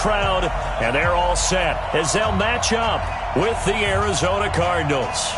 crowd, and they're all set as they'll match up with the Arizona Cardinals.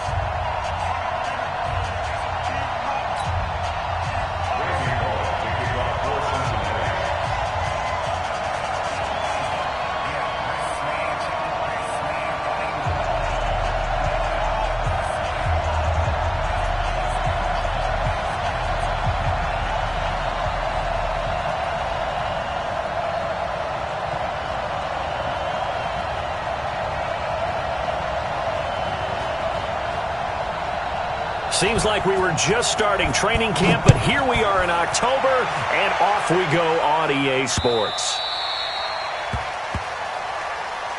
Seems like we were just starting training camp, but here we are in October, and off we go on EA Sports.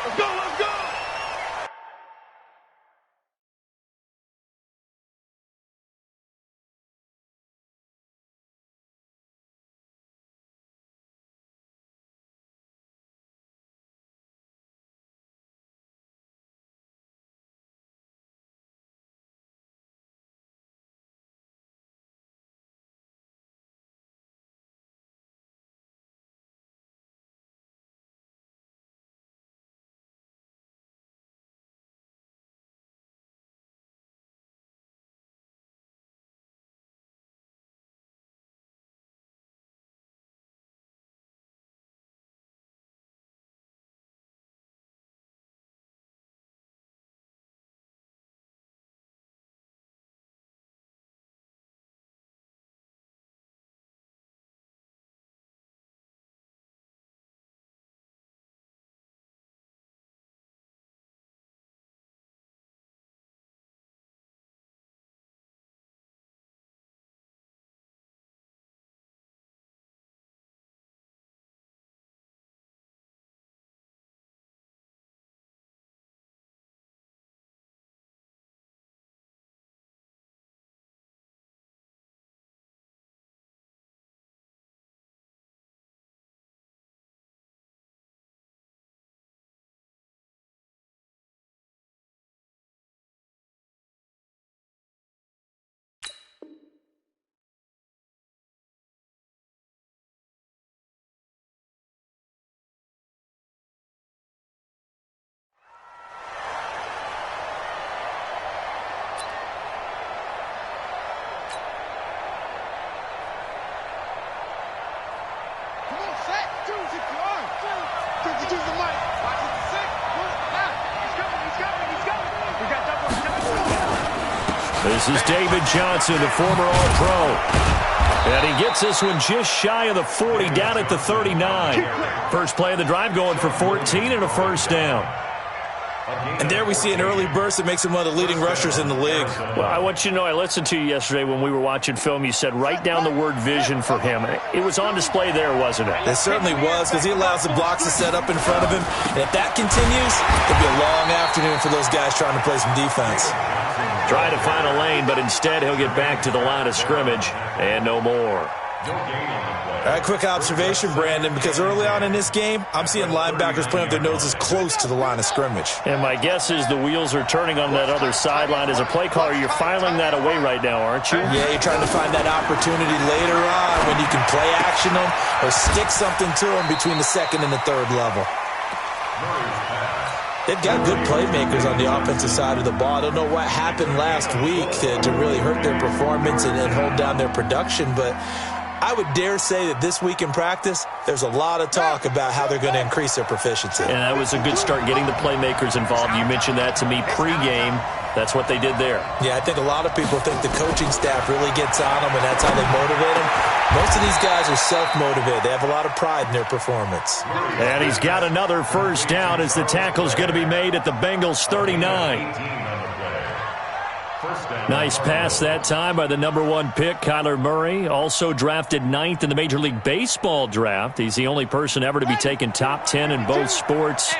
Let's go, let's go! This is David Johnson, the former All-Pro. And he gets this one just shy of the 40, down at the 39. First play of the drive going for 14 and a first down. And there we see an early burst that makes him one of the leading rushers in the league. Well, I want you to know, I listened to you yesterday when we were watching film. You said write down the word vision for him. It was on display there, wasn't it? It certainly was, because he allows the blocks to set up in front of him. And if that continues, it'll be a long afternoon for those guys trying to play some defense. Try to find a lane, but instead he'll get back to the line of scrimmage and no more. All right, quick observation, Brandon, because early on in this game, I'm seeing linebackers playing with their noses close to the line of scrimmage. And my guess is the wheels are turning on that other sideline. As a play caller, you're filing that away right now, aren't you? Yeah, you're trying to find that opportunity later on when you can play action them or stick something to them between the second and the third level. They've got good playmakers on the offensive side of the ball. I don't know what happened last week to really hurt their performance and hold down their production, but I would dare say that this week in practice, there's a lot of talk about how they're going to increase their proficiency. And that was a good start, getting the playmakers involved. You mentioned that to me pregame. That's what they did there. Yeah, I think a lot of people think the coaching staff really gets on them, and that's how they motivate them. Most of these guys are self-motivated. They have a lot of pride in their performance. And he's got another first down as the tackle's going to be made at the Bengals 39. Nice pass that time by the #1 pick, Kyler Murray. Also drafted 9th in the Major League Baseball draft. He's the only person ever to be taken top 10 in both sports.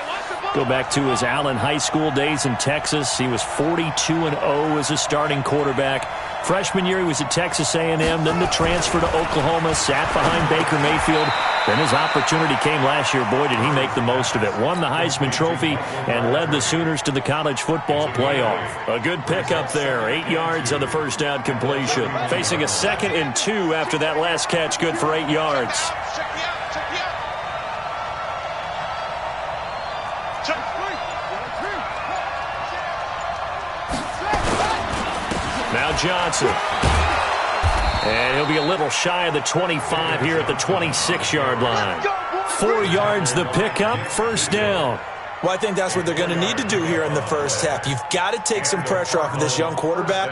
Go back to his Allen High School days in Texas. He was 42-0 as a starting quarterback. Freshman year, he was at Texas A&M. Then the transfer to Oklahoma, sat behind Baker Mayfield. Then his opportunity came last year. Boy, did he make the most of it. Won the Heisman Trophy and led the Sooners to the college football playoff. A good pickup there. 8 yards on the first down completion. Facing a 2nd and 2 after that last catch, good for 8 yards. Now Johnson. And he'll be a little shy of the 25 here at the 26-yard line. 4 yards the pickup, first down. Well, I think that's what they're going to need to do here in the first half. You've got to take some pressure off of this young quarterback,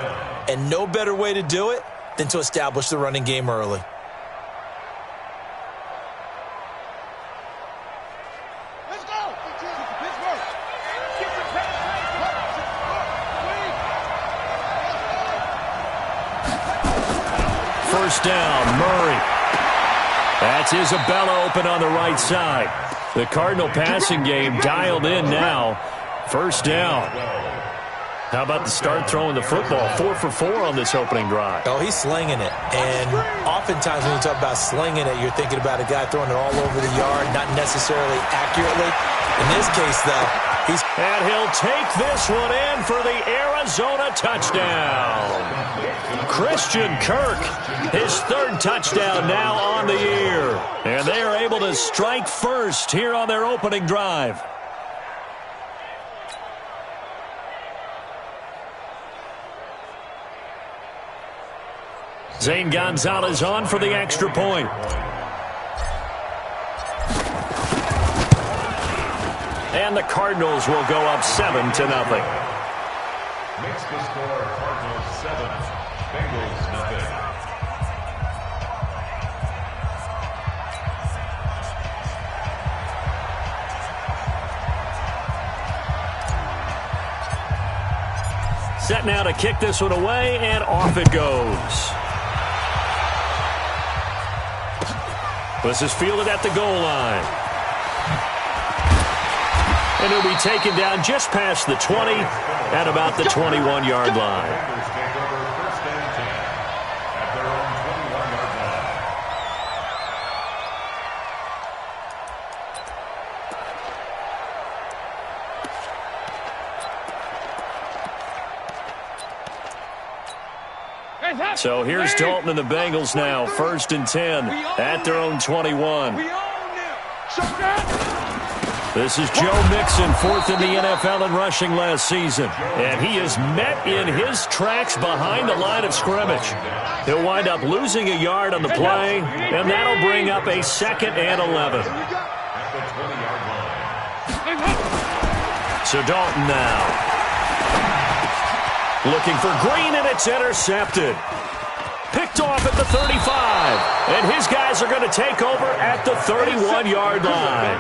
and no better way to do it than to establish the running game early. Let's go! First down, Murray. That's Isabella open on the right side. The Cardinal passing game dialed in now. First down. How about the start throwing the football? 4 for 4 on this opening drive. Oh, he's slinging it. And oftentimes when you talk about slinging it, you're thinking about a guy throwing it all over the yard, not necessarily accurately. In this case, though, he's... And he'll take this one in for the Arizona touchdown. Christian Kirk, his 3rd touchdown now on the year. And they are able to strike first here on their opening drive. Zane Gonzalez on for the extra point. And the Cardinals will go up 7-0. Makes the score Cardinals 7, Bengals nothing. Set now to kick this one away, and off it goes. This is fielded at the goal line. And he'll be taken down just past the 20 at about the 21-yard line. So here's Dalton and the Bengals now, 1st and 10 at their own 21. This is Joe Mixon, 4th in the NFL in rushing last season. And he is met in his tracks behind the line of scrimmage. He'll wind up losing a yard on the play, and that'll bring up a 2nd and 11. So Dalton now. Looking for Green, and it's intercepted. Picked off at the 35. And his guys are going to take over at the 31-yard line.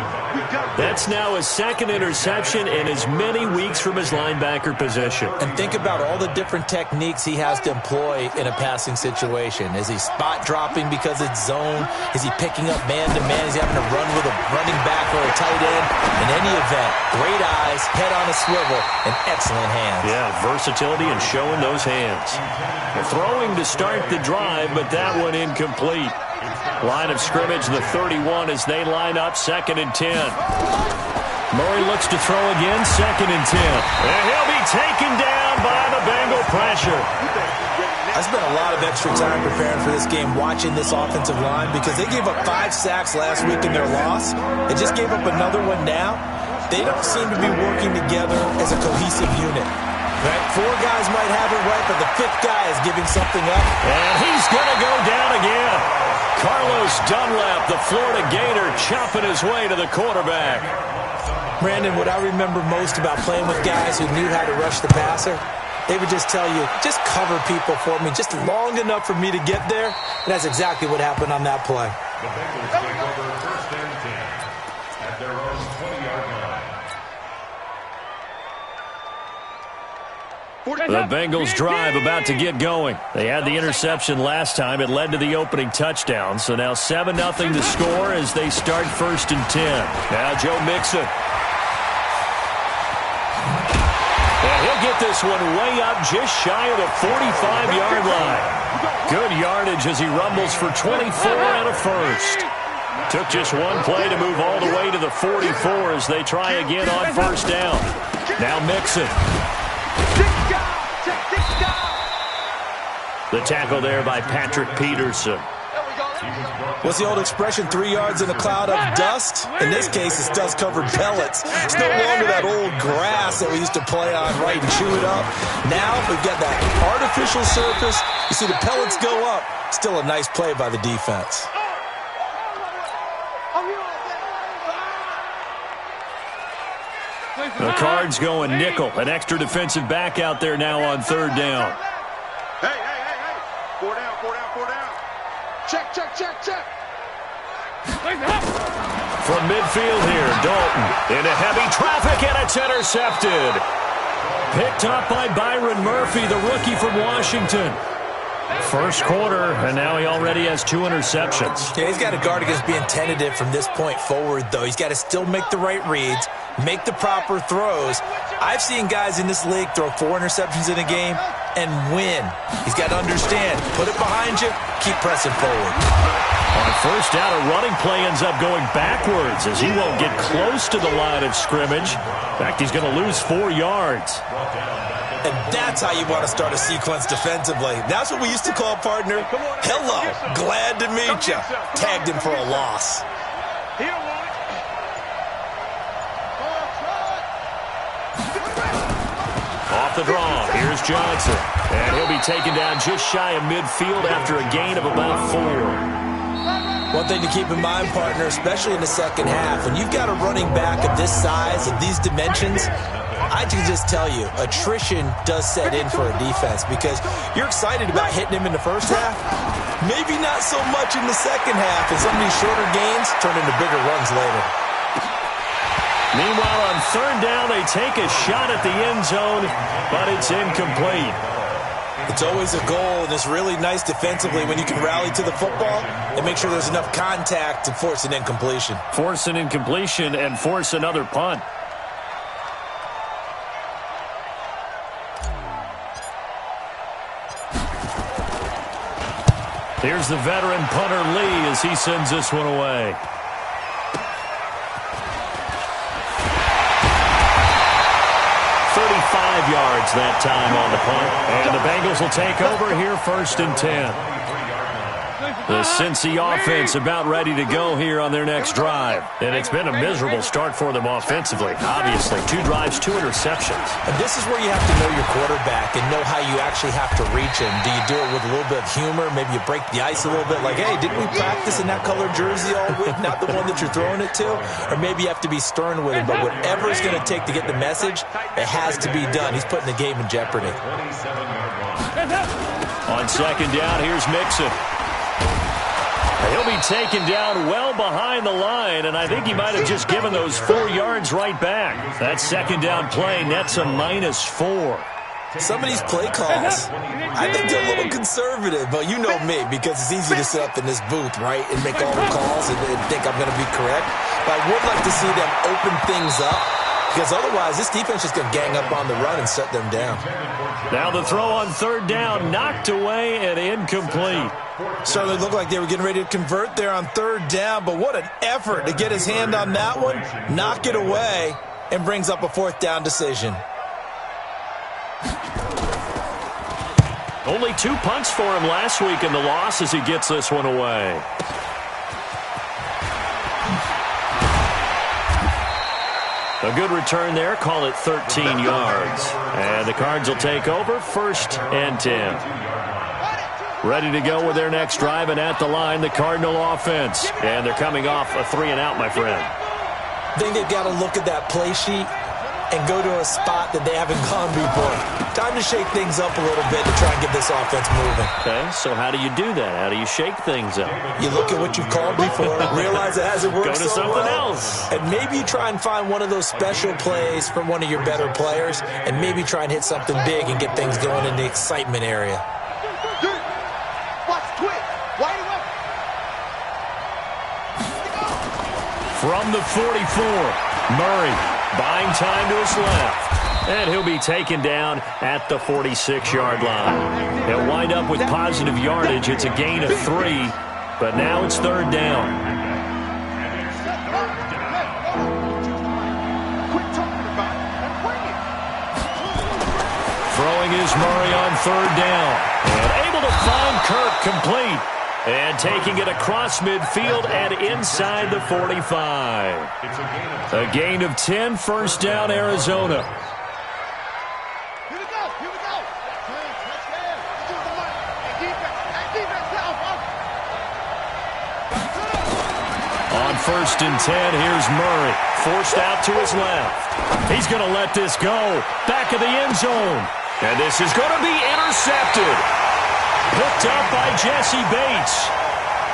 That's now his 2nd interception in as many weeks from his linebacker position. And think about all the different techniques he has to employ in a passing situation. Is he spot dropping because it's zone? Is he picking up man-to-man? Is he having to run with a running back or a tight end? In any event, great eyes, head on a swivel, and excellent hands. Yeah, versatility and showing those hands. Throwing to start the drive, but that one incomplete. Line of scrimmage, the 31 as they line up, 2nd and 10. Murray looks to throw again, 2nd and 10. And he'll be taken down by the Bengal pressure. I spent a lot of extra time preparing for this game watching this offensive line because they gave up 5 sacks last week in their loss. They just gave up another one now. They don't seem to be working together as a cohesive unit. Right? 4 guys might have it right, but the 5th guy is giving something up. And he's going to go down again. Carlos Dunlap, the Florida Gator, chopping his way to the quarterback. Brandon, what I remember most about playing with guys who knew how to rush the passer, they would just tell you, just cover people for me, just long enough for me to get there. And that's exactly what happened on that play. The Bengals take over 1st and 10 at their own 20-yard line. The Bengals drive about to get going. They had the interception last time. It led to the opening touchdown. So now 7-0 to score as they start 1st and 10. Now Joe Mixon. And he'll get this one way up just shy of the 45-yard line. Good yardage as he rumbles for 24 and a first. Took just one play to move all the way to the 44 as they try again on 1st down. Now Mixon. The tackle there by Patrick Peterson. What's the old expression, 3 yards in a cloud of dust? In this case, it's dust-covered pellets. It's no longer that old grass that we used to play on, right, and chew it up. Now we've got that artificial surface. You see the pellets go up. Still a nice play by the defense. The Cards going nickel. An extra defensive back out there now on third down. Hey. 4 down. Check. From midfield here, Dalton into heavy traffic, and it's intercepted. Picked up by Byron Murphy, the rookie from Washington. First quarter, and now he already has 2 interceptions. Yeah, he's got to guard against being tentative from this point forward, though. He's got to still make the right reads, make the proper throws. I've seen guys in this league throw 4 interceptions in a game and win. He's got to understand, put it behind you, keep pressing forward. On first down, a running play ends up going backwards as he won't get close to the line of scrimmage. In fact, he's going to lose 4 yards. And that's how you want to start a sequence defensively. That's what we used to call, partner, hello, glad to meet you. Tagged him for a loss. Off the draw, here's Johnson. And he'll be taken down just shy of midfield after a gain of about 4. One thing to keep in mind, partner, especially in the second half, when you've got a running back of this size, of these dimensions, I can just tell you, attrition does set in for a defense because you're excited about hitting him in the first half. Maybe not so much in the second half, and some of these shorter gains turn into bigger runs later. Meanwhile, on third down, they take a shot at the end zone, but it's incomplete. It's always a goal, and it's really nice defensively when you can rally to the football and make sure there's enough contact to force an incompletion. Force an incompletion and force another punt. Here's the veteran punter Lee as he sends this one away. Yards that time on the punt. And the Bengals will take over here first and 10. The Cincy offense about ready to go here on their next drive. And it's been a miserable start for them offensively. Obviously, 2 drives, 2 interceptions. And this is where you have to know your quarterback and know how you actually have to reach him. Do you do it with a little bit of humor? Maybe you break the ice a little bit like, hey, didn't we practice in that colored jersey all week? Not the one that you're throwing it to? Or maybe you have to be stern with him. But whatever it's going to take to get the message, it has to be done. He's putting the game in jeopardy. On second down, here's Mixon. He'll be taken down well behind the line, and I think he might have just given those 4 yards right back. That second down play nets a -4. Some of these play calls, I think they're a little conservative, but you know me, because it's easy to sit up in this booth, right, and make all the calls and think I'm going to be correct. But I would like to see them open things up, because otherwise this defense is going to gang up on the run and shut them down. Now the throw on third down, knocked away and incomplete. Certainly looked like they were getting ready to convert there on third down, but what an effort to get his hand on that one, knock it away, and brings up a 4th down decision. Only 2 punts for him last week in the loss as he gets this one away. A good return there, call it 13 yards. And the Cards will take over first and 10. Ready to go with their next drive, and at the line, the Cardinal offense. And they're coming off a 3-and-out, my friend. I think they've got to look at that play sheet and go to a spot that they haven't gone before. Time to shake things up a little bit to try and get this offense moving. Okay, so how do you do that? How do you shake things up? You look at what you've called before, realize it hasn't worked Go to so something well, else. and maybe you try and find one of those special plays from one of your better players, and maybe try and hit something big and get things going in the excitement area. From the 44, Murray buying time to his left. And he'll be taken down at the 46-yard line. He'll wind up with positive yardage. It's a gain of 3, but now it's third down. Throwing is Murray on third down. And able to find Kirk complete. And taking it across midfield and inside the 45. A gain of 10, first down, Arizona. Here we go. Here we go. On 1st and 10, here's Murray. Forced out to his left. He's going to let this go. Back of the end zone. And this is going to be intercepted. Picked up by Jesse Bates.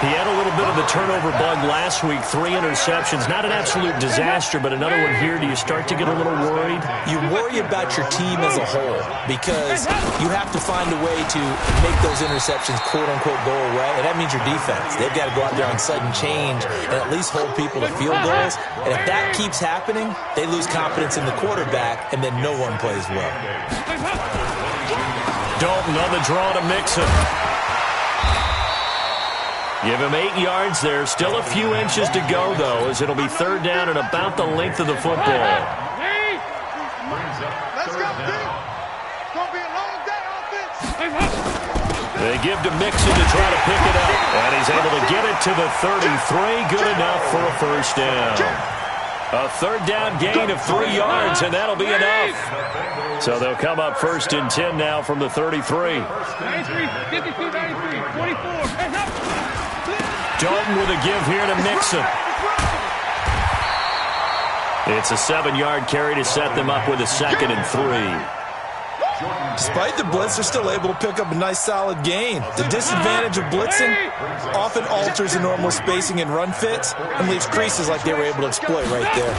He had a little bit of the turnover bug last week. 3 interceptions. Not an absolute disaster, but another one here. Do you start to get a little worried? You worry about your team as a whole because you have to find a way to make those interceptions, quote-unquote, go away. And that means your defense. They've got to go out there on sudden change and at least hold people to field goals. And if that keeps happening, they lose confidence in the quarterback, and then no one plays well. Dalton on the draw to Mixon. Give him 8 yards there. Still a few inches to go, though, as it'll be 3rd down and about the length of the football. Let's go, D. It's going to be a long day offense. They give to Mixon to try to pick it up. And he's able to get it to the 33. Good enough for a first down. A 3rd down gain of 3 yards, and that'll be enough. So they'll come up 1st and 10 now from the 33. 93, 52, 93, 44. Dalton with a give here to Mixon. It's a 7-yard carry to set them up with a 2nd and 3. Despite the blitz, they're still able to pick up a nice solid gain. The disadvantage of blitzing often alters the normal spacing and run fits and leaves creases like they were able to exploit right there.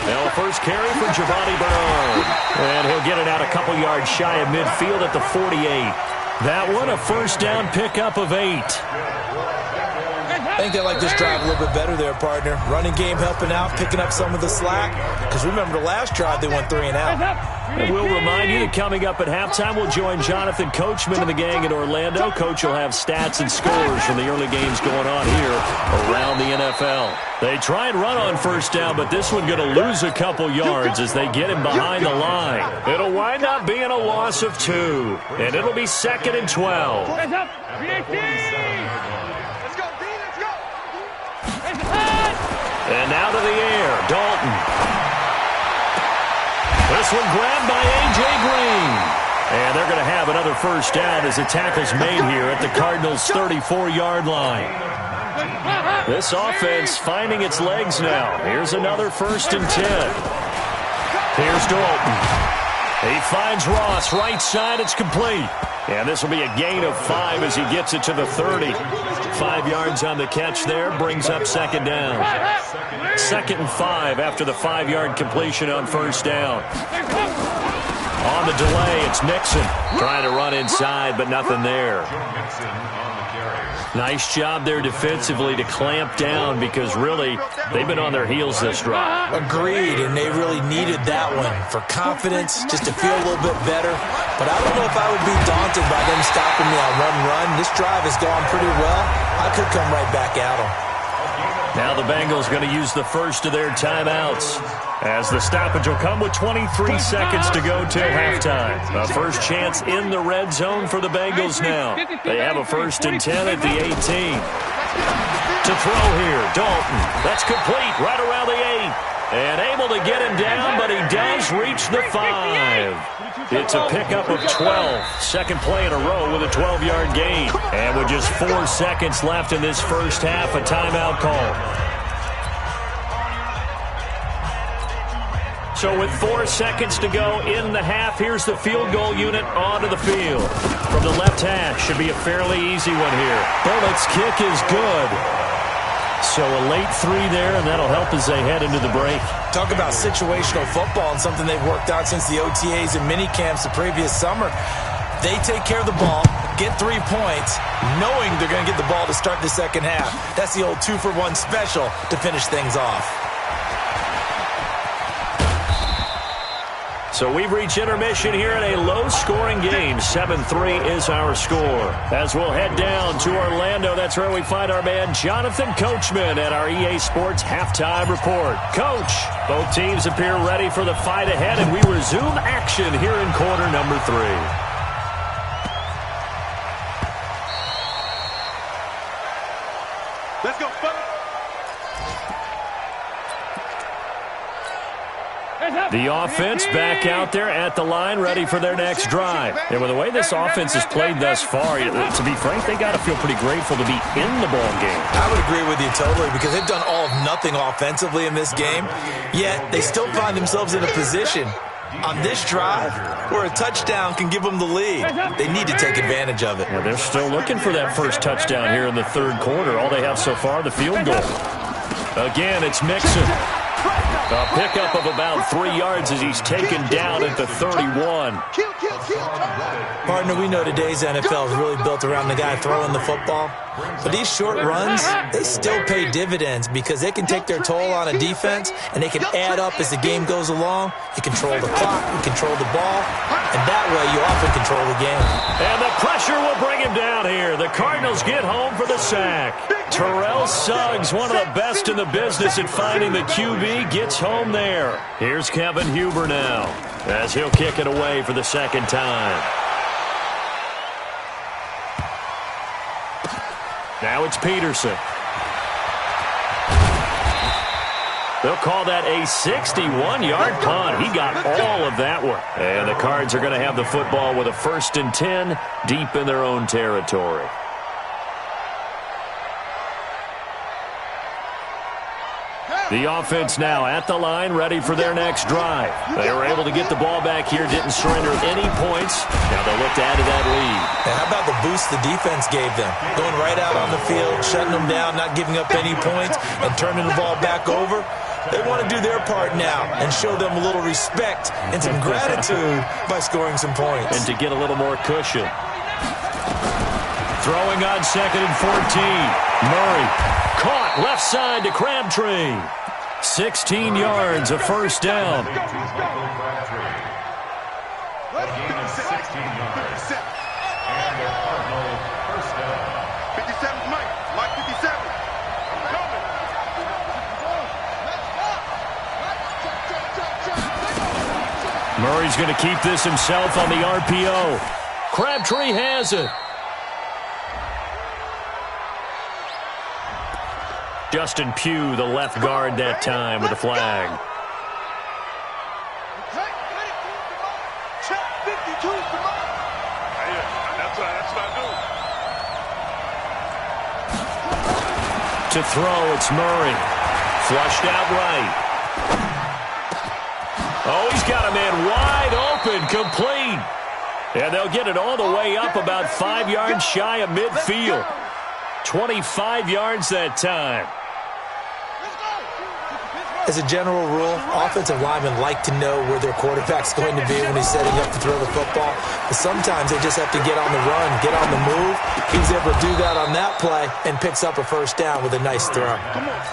Now first carry for Giovanni Bernard. And he'll get it out a couple yards shy of midfield at the 48. That one a first down pickup of 8. I think they like this drive a little bit better there, partner. Running game helping out, picking up some of the slack. Because remember, the last drive they went 3 and out. And we'll remind you that coming up at halftime, we'll join Jonathan Coachman and the gang in Orlando. Coach will have stats and scores from the early games going on here around the NFL. They try and run on first down, but this one going to lose a couple yards as they get him behind the line. It'll wind up being a loss of 2, and it'll be 2nd and 12. And now to the air, Dalton. This one grabbed by A.J. Green. And they're going to have another first down as the tackle's made here at the Cardinals' 34-yard line. This offense finding its legs now. Here's another 1st and 10. Here's Dalton. He finds Ross, right side, it's complete. And this will be a gain of 5 as he gets it to the 30. 5 yards on the catch there, brings up 2nd down. 2nd and 5 after the 5-yard completion on first down. On the delay, it's Mixon trying to run inside, but nothing there. Nice job there defensively to clamp down because really they've been on their heels this drive. Agreed, and they really needed that one for confidence, just to feel a little bit better. But I don't know if I would be daunted by them stopping me on one run. This drive has gone pretty well. I could come right back at them. Now the Bengals going to use the first of their timeouts as the stoppage will come with 23 seconds to go till halftime. A first chance in the red zone for the Bengals now. They have a 1st and 10 at the 18. To throw here, Dalton. That's complete right around the 8. And able to get him down, but he does reach the 5. It's a pickup of 12. Second play in a row with a 12-yard gain. And with just 4 seconds left in this first half, a timeout call. So with 4 seconds to go in the half, here's the field goal unit onto the field. From the left hash, should be a fairly easy one here. Bullock's kick is good. So a late 3 there, and that'll help as they head into the break. Talk about situational football and something they've worked out since the OTAs and mini camps the previous summer. They take care of the ball, get 3 points, knowing they're going to get the ball to start the second half. That's the old 2-for-1 special to finish things off. So we've reached intermission here in a low-scoring game. 7-3 is our score. As we'll head down to Orlando, that's where we find our man Jonathan Coachman at our EA Sports Halftime Report. Coach, both teams appear ready for the fight ahead, and we resume action here in quarter number 3. The offense back out there at the line, ready for their next drive. And with the way this offense has played thus far, to be frank, they got to feel pretty grateful to be in the ball game. I would agree with you totally, because they've done all of nothing offensively in this game, yet they still find themselves in a position on this drive where a touchdown can give them the lead. They need to take advantage of it. Yeah, they're still looking for that first touchdown here in the third quarter. All they have so far, the field goal. Again, it's Mixon. A pickup of about 3 yards as he's taken down at the 31. Partner, we know today's NFL is really built around the guy throwing the football. But these short runs, they still pay dividends because they can take their toll on a defense, and they can add up as the game goes along. You control the clock, you control the ball, and that way you often control the game. And the pressure will bring him down here. The Cardinals get home for the sack. Terrell Suggs, one of the best in the business at finding the QB, gets home there. Here's Kevin Huber now as he'll kick it away for the second time. Now it's Peterson. They'll call that a 61-yard punt. He got all of that one. And the Cards are going to have the football with a 1st and 10 deep in their own territory. The offense now at the line, ready for their next drive. They were able to get the ball back here, didn't surrender any points. Now they'll look to add to that lead. And how about the boost the defense gave them? Going right out on the field, shutting them down, not giving up any points, and turning the ball back over. They want to do their part now and show them a little respect and some gratitude by scoring some points. And to get a little more cushion. Throwing on 2nd and 14. Murray caught left side to Crabtree. 16 yards, a first down. Gain of 16 yards. And the Cardinals first down. 57, Mike 57. Murray's going to keep this himself on the RPO. Crabtree has it. Justin Pugh, the left guard that time with the flag. To throw, it's Murray. Flushed out right. Oh, he's got a man wide open, complete. And they'll get it all the way up about 5 yards shy of midfield. 25 yards that time. As a general rule, offensive linemen like to know where their quarterback's going to be when he's setting up to throw the football. But sometimes they just have to get on the run, get on the move. He was able to do that on that play and picks up a first down with a nice throw.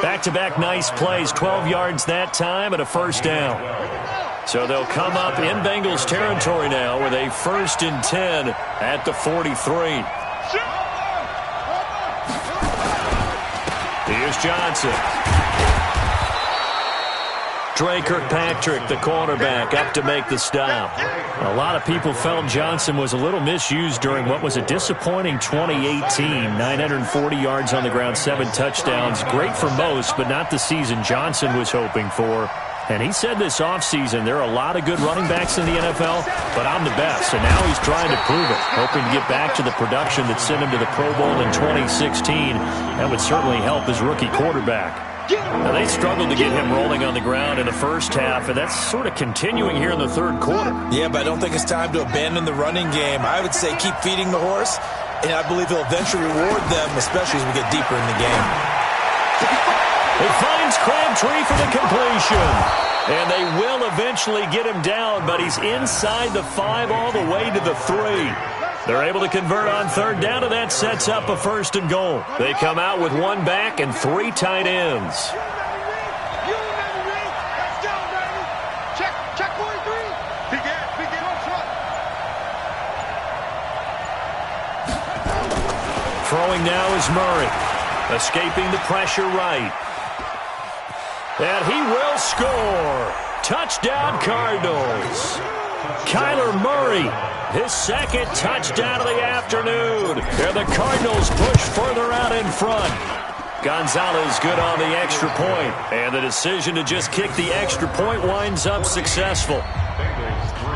Back-to-back nice plays, 12 yards that time and a first down. So they'll come up in Bengals territory now with a 1st and 10 at the 43. Here's Johnson. Dre Kirkpatrick, the cornerback, up to make the stop. A lot of people felt Johnson was a little misused during what was a disappointing 2018. 940 yards on the ground, 7 touchdowns. Great for most, but not the season Johnson was hoping for. And he said this offseason, there are a lot of good running backs in the NFL, but I'm the best. And now he's trying to prove it, hoping to get back to the production that sent him to the Pro Bowl in 2016. That would certainly help his rookie quarterback. Now, they struggled to get him rolling on the ground in the first half, and that's sort of continuing here in the third quarter. Yeah, but I don't think it's time to abandon the running game. I would say keep feeding the horse, and I believe he'll eventually reward them, especially as we get deeper in the game. It finds Crabtree for the completion. And they will eventually get him down, but he's inside the 5 all the way to the 3. They're able to convert on third down, and that sets up a 1st and goal. They come out with 1 back and 3 tight ends. Check 43. Begin up front. Throwing now is Murray. Escaping the pressure right. And he will score. Touchdown, Cardinals. Kyler Murray, his 2nd touchdown of the afternoon. And the Cardinals push further out in front. Gonzalez good on the extra point. And the decision to just kick the extra point winds up successful. Bengals 3.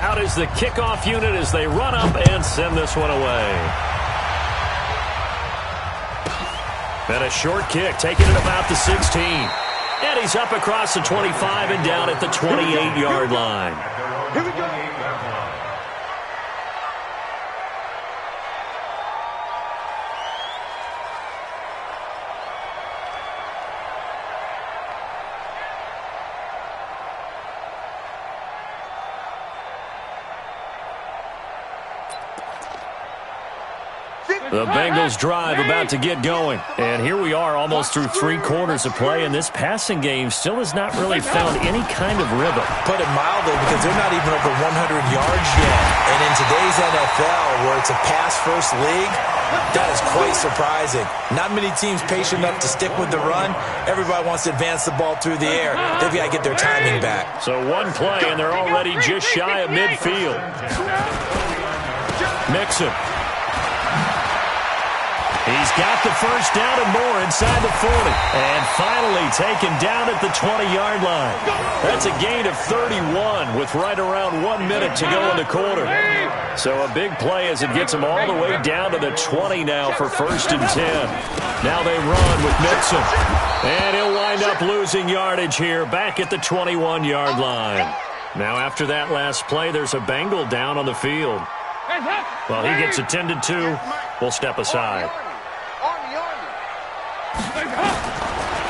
Out is the kickoff unit as they run up and send this one away. And a short kick, taking it about the 16. And he's up across the 25 and down at the 28-yard line. Here we go. The Bengals drive about to get going. And here we are almost through 3 quarters of play, and this passing game still has not really found any kind of rhythm. Put it mildly, because they're not even over 100 yards yet. And in today's NFL, where it's a pass-first league, that is quite surprising. Not many teams patient enough to stick with the run. Everybody wants to advance the ball through the air. They've got to get their timing back. So one play, and they're already just shy of midfield. Mixon. He's got the first down and more inside the 40. And finally taken down at the 20-yard line. That's a gain of 31 with right around 1 minute to go in the quarter. So a big play as it gets him all the way down to the 20 now for 1st and 10. Now they run with Mixon. And he'll wind up losing yardage here back at the 21-yard line. Now after that last play, there's a Bengal down on the field. Well, he gets attended to. We'll step aside.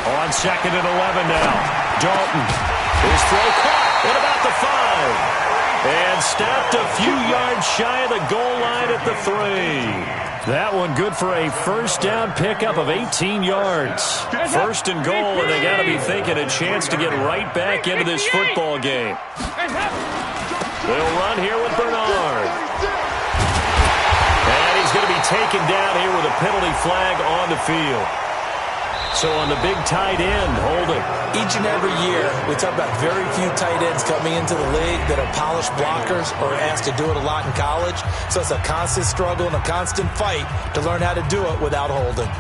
On 2nd and 11 now. Dalton. His throw caught. What about the 5? And stopped a few yards shy of the goal line at the 3. That one good for a first down pickup of 18 yards. 1st and goal, and they got to be thinking a chance to get right back into this football game. They'll run here with Bernard. And he's going to be taken down here with a penalty flag on the field. So on the big tight end, holding. Each and every year, we talk about very few tight ends coming into the league that are polished blockers or asked to do it a lot in college. So it's a constant struggle and a constant fight to learn how to do it without holding.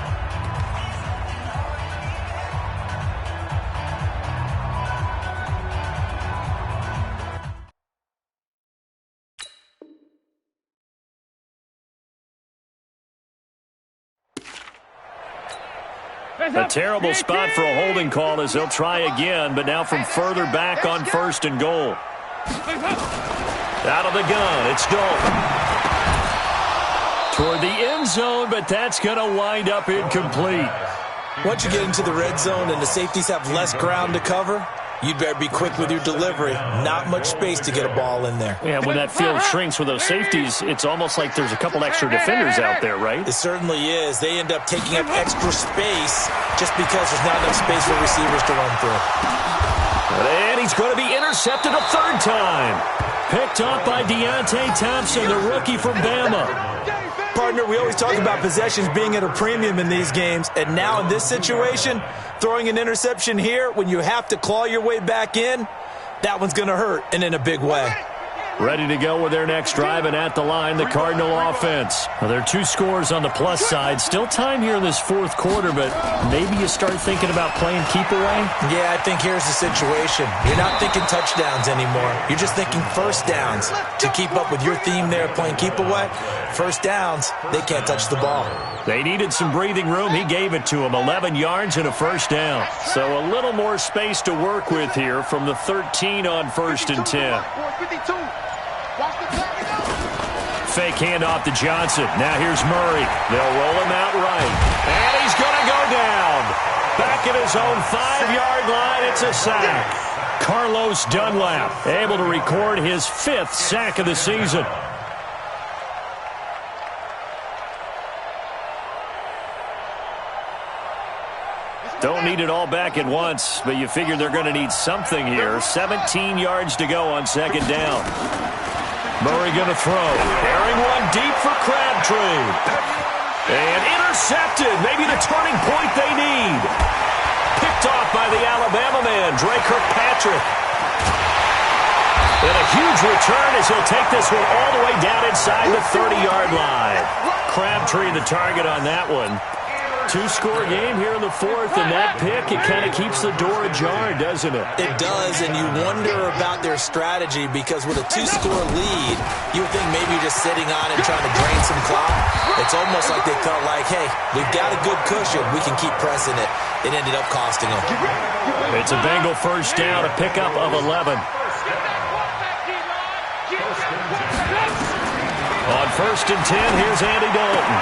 A terrible spot for a holding call as they'll try again, but now from further back on 1st and goal. Out of the gun, it's Dalton. Toward the end zone, but that's going to wind up incomplete. Once you get into the red zone and the safeties have less ground to cover, you'd better be quick with your delivery. Not much space to get a ball in there. Yeah, when that field shrinks with those safeties, it's almost like there's a couple extra defenders out there, right? It certainly is. They end up taking up extra space just because there's not enough space for receivers to run through. And he's going to be intercepted a 3rd time. Picked up by Deontay Thompson, the rookie from Bama. Partner, we always talk about possessions being at a premium in these games, and now in this situation, throwing an interception here when you have to claw your way back in, that one's going to hurt, and in a big way. Ready to go with their next drive, and at the line, the Cardinal offense. Well, there are 2 scores on the plus side. Still time here in this 4th quarter, but maybe you start thinking about playing keep away? Yeah, I think here's the situation. You're not thinking touchdowns anymore. You're just thinking first downs. To keep up with your theme there, playing keep away, first downs, they can't touch the ball. They needed some breathing room. He gave it to them. 11 yards and a first down. So a little more space to work with here from the 13 on 1st and 10. Fake handoff to Johnson. Now here's Murray. They'll roll him out right. And he's going to go down. Back at his own 5-yard line, it's a sack. Carlos Dunlap able to record his 5th sack of the season. Don't need it all back at once, but you figure they're going to need something here. 17 yards to go on 2nd down. Murray going to throw. Airing one deep for Crabtree. And intercepted. Maybe the turning point they need. Picked off by the Alabama man, Tre Kirkpatrick. And a huge return as he'll take this one all the way down inside the 30-yard line. Crabtree the target on that one. Two-score game here in the fourth, and that pick, it kind of keeps the door ajar, doesn't it? It does, and you wonder about their strategy because with a two-score lead, you would think maybe you're just sitting on it trying to drain some clock. It's almost like they felt like, hey, we've got a good cushion. We can keep pressing it. It ended up costing them. It's a Bengal first down, a pickup of 11. On 1st and 10, here's Andy Dalton.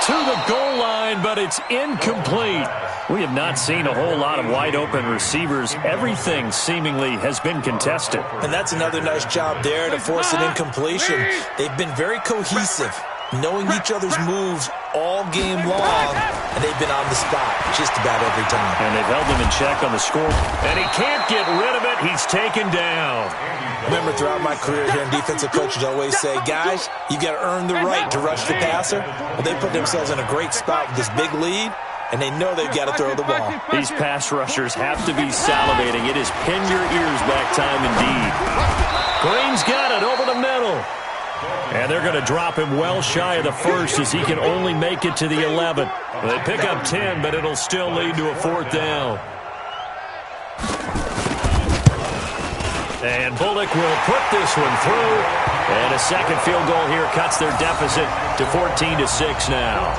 To the goal line, but it's incomplete. We have not seen a whole lot of wide-open receivers. Everything seemingly has been contested. And that's another nice job there to force an incompletion. They've been very cohesive, knowing each other's moves all game long, and they've been on the spot just about every time. And they've held him in check on the score. And he can't get rid of it. He's taken down. Remember, throughout my career here, defensive coaches always say, guys, you got to earn the right to rush the passer. Well, they put themselves in a great spot with this big lead, and they know they've got to throw the ball. These pass rushers have to be salivating. It is pin your ears back time indeed. Green's got it over the middle. And they're going to drop him well shy of the first as he can only make it to the 11. They pick up 10, but it'll still lead to a 4th down. And Bullock will put this one through. And a second field goal here cuts their deficit to 14-6 now.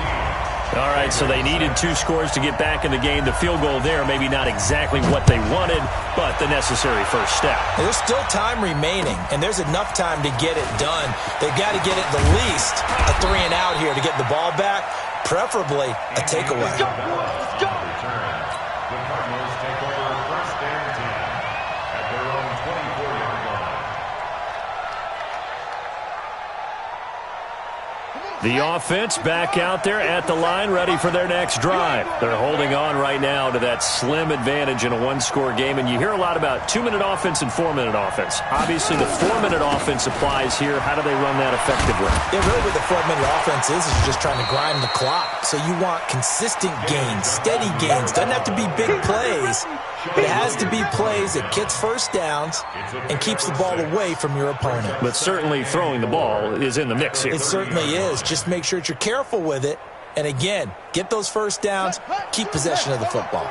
All right, so they needed 2 scores to get back in the game. The field goal there, maybe not exactly what they wanted, but the necessary first step. There's still time remaining, and there's enough time to get it done. They've got to get it the least a 3-and-out here to get the ball back, preferably a takeaway. Let's go. Let's go. The Cardinals take over 1st and 10 at their own 24-yard line. The offense back out there at the line, ready for their next drive. They're holding on right now to that slim advantage in a 1-score game, and you hear a lot about 2-minute offense and 4-minute offense. Obviously, the 4-minute offense applies here. How do they run that effectively? Yeah, really what the 4-minute offense is you're just trying to grind the clock. So you want consistent gains, steady gains. Doesn't have to be big plays, but it has to be plays that gets first downs and keeps the ball away from your opponent. But certainly throwing the ball is in the mix here. It certainly is. Just make sure that you're careful with it. And again, get those first downs, keep possession of the football.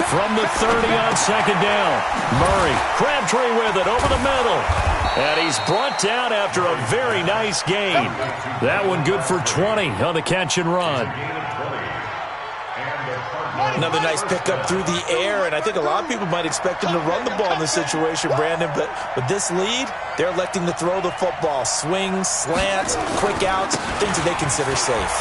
From the 30 on 2nd down, Murray, Crabtree with it over the middle. And he's brought down after a very nice gain. That one good for 20 on the catch and run. Another nice pickup through the air, and I think a lot of people might expect him to run the ball in this situation, Brandon, but with this lead, they're electing to throw the football. Swings, slants, quick outs, things that they consider safe.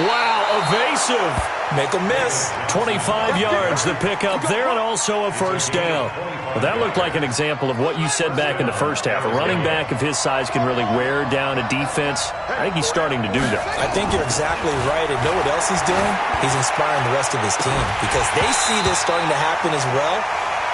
Wow, evasive. Make them miss. 25 yards the pickup there, and also a first down. Well, that looked like an example of what you said back in the first half. A running back of his size can really wear down a defense. I think he's starting to do that. I think you're exactly right. And know what else he's doing? He's inspiring the rest of his team because they see this starting to happen as well.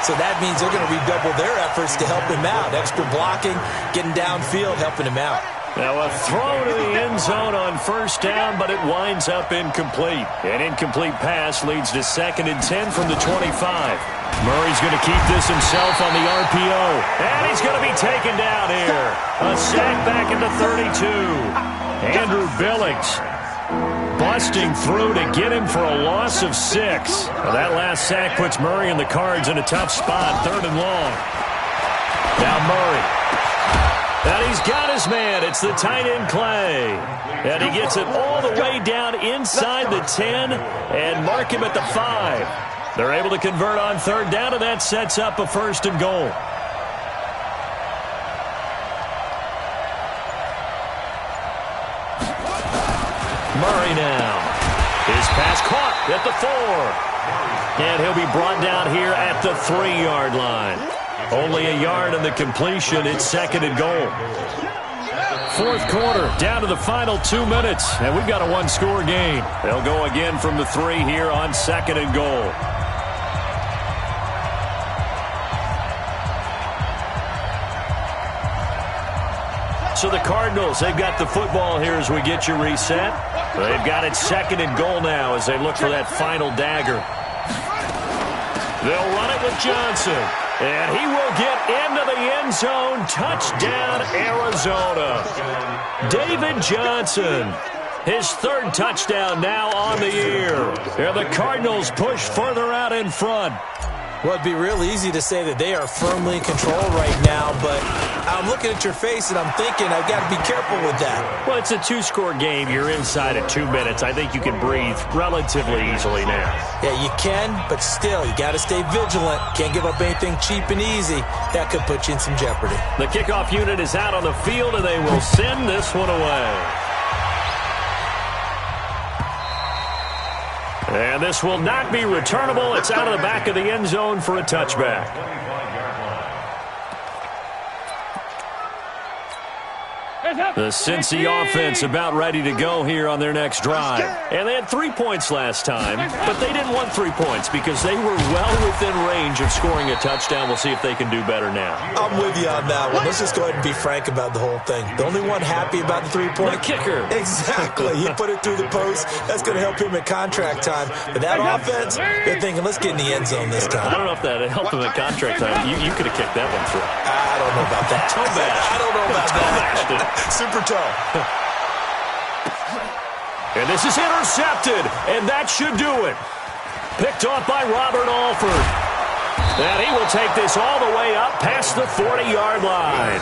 So that means they're going to redouble their efforts to help him out. Extra blocking, getting downfield, helping him out. Now a throw to the end zone on first down, but it winds up incomplete. An incomplete pass leads to 2nd and 10 from the 25. Murray's going to keep this himself on the RPO. And he's going to be taken down here. A sack back at the 32. Andrew Billings busting through to get him for a loss of 6. Well, that last sack puts Murray and the Cards in a tough spot, 3rd and long. Now Murray. And he's got his man. It's the tight end, Clay. And he gets it all the way down inside the 10 and mark him at the 5. They're able to convert on 3rd down, and that sets up a 1st and goal. Murray now. His pass caught at the 4. And he'll be brought down here at the 3-yard line. Only a yard in the completion. It's 2nd and goal. 4th quarter, down to the final 2 minutes, and we've got a 1-score game. They'll go again from the 3 here on 2nd and goal. So the Cardinals, they've got the football here as we get you reset. They've got it 2nd and goal now as they look for that final dagger. They'll run it with Johnson. And he will get into the end zone. Touchdown, Arizona. David Johnson. His 3rd touchdown now on the year. And the Cardinals push further out in front. Well, it'd be real easy to say that they are firmly in control right now, but I'm looking at your face and I'm thinking I've got to be careful with that. Well, it's a 2-score game. You're inside at 2 minutes. I think you can breathe relatively easily now. Yeah, you can, but still, you got to stay vigilant. Can't give up anything cheap and easy. That could put you in some jeopardy. The kickoff unit is out on the field, and they will send this one away. And this will not be returnable. It's out of the back of the end zone for a touchback. The Cincy offense about ready to go here on their next drive. And they had 3 points last time, but they didn't want 3 points because they were well within range of scoring a touchdown. We'll see if they can do better now. I'm with you on that one. Let's just go ahead and be frank about the whole thing. The only one happy about the 3-point. The kicker. Exactly. He put it through the post. That's going to help him at contract time. But that offense, they're thinking, let's get in the end zone this time. I don't know if that helped him at contract time. You could have kicked that one through. I don't know about that. Toe bash. I don't know about that. Super toe. And this is intercepted, and that should do it. Picked off by Robert Alford. And he will take this all the way up past the 40-yard line.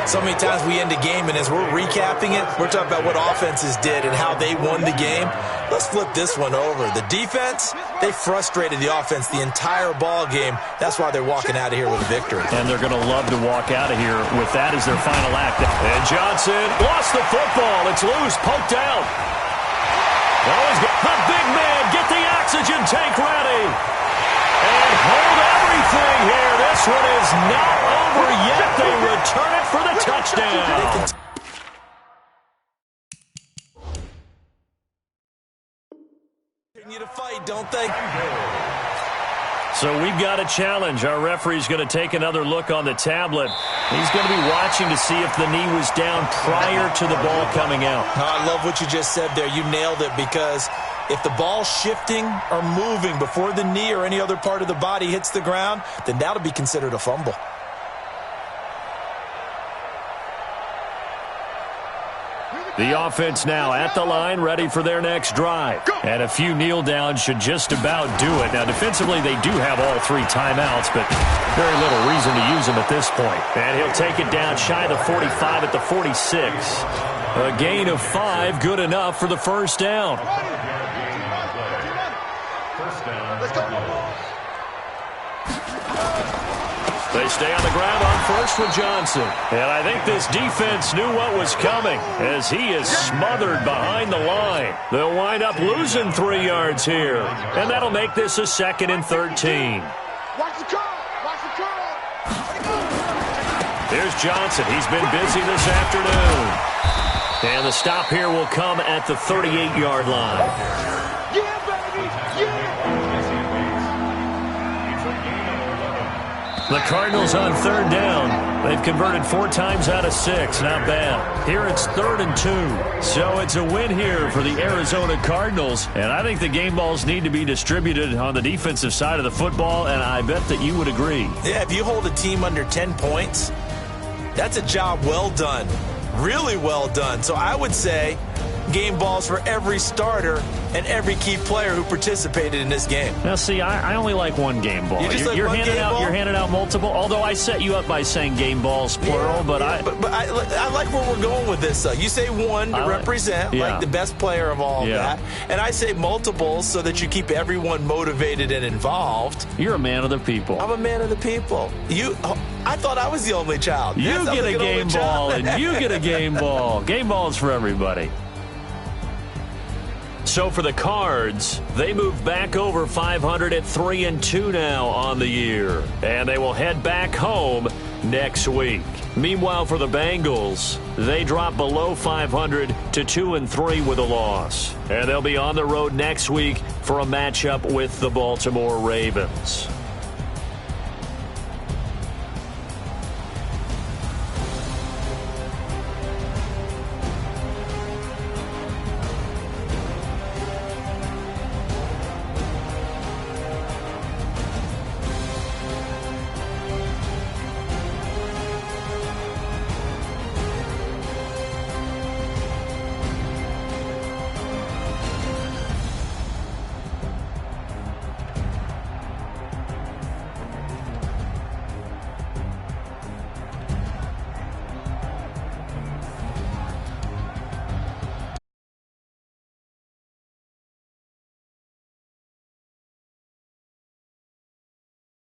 So many times we end a game, and as we're recapping it, we're talking about what offenses did and how they won the game. Let's flip this one over. The defense, they frustrated the offense the entire ball game. That's why they're walking out of here with a victory. And they're going to love to walk out of here with that as their final act. And Johnson lost the football. It's loose, poked out. Always a big man, get the oxygen tank ready. And hold everything here. This one is not over yet. They return it for the touchdown. Continue to fight, don't they? So we've got a challenge. Our referee's going to take another look on the tablet. He's going to be watching to see if the knee was down prior to the ball coming out. I love what you just said there. You nailed it, because if the ball's shifting or moving before the knee or any other part of the body hits the ground, then that'll be considered a fumble. The offense now at the line, ready for their next drive. And a few kneel downs should just about do it. Now, defensively, they do have all 3 timeouts, but very little reason to use them at this point. And he'll take it down shy of the 45 at the 46. A gain of 5, good enough for the first down. They stay on the ground on first with Johnson. And I think this defense knew what was coming as he is smothered behind the line. They'll wind up losing 3 yards here. And that'll make this a 2nd and 13. Watch the curl. Watch the curl. Here's Johnson. He's been busy this afternoon. And the stop here will come at the 38-yard line. Yeah, baby. Yeah. The Cardinals on 3rd down. They've converted 4 times out of 6. Not bad. Here it's 3rd and 2. So it's a win here for the Arizona Cardinals. And I think the game balls need to be distributed on the defensive side of the football, and I bet that you would agree. Yeah, if you hold a team under 10 points, that's a job well done. Really well done. So I would say game balls for every starter and every key player who participated in this game. Now, see, I only like one game ball. You're handing out multiple, although I set you up by saying game balls, plural, but I like where we're going with this, though. You say one to represent, like the best player of all of that, and I say multiples so that you keep everyone motivated and involved. You're a man of the people. I'm a man of the people. I thought I was the only child. You get a game ball, and you get a game ball. Game balls for everybody. So for the Cards, they move back over 500 at 3-2 now on the year. And they will head back home next week. Meanwhile, for the Bengals, they drop below 500 to 2-3 with a loss. And they'll be on the road next week for a matchup with the Baltimore Ravens.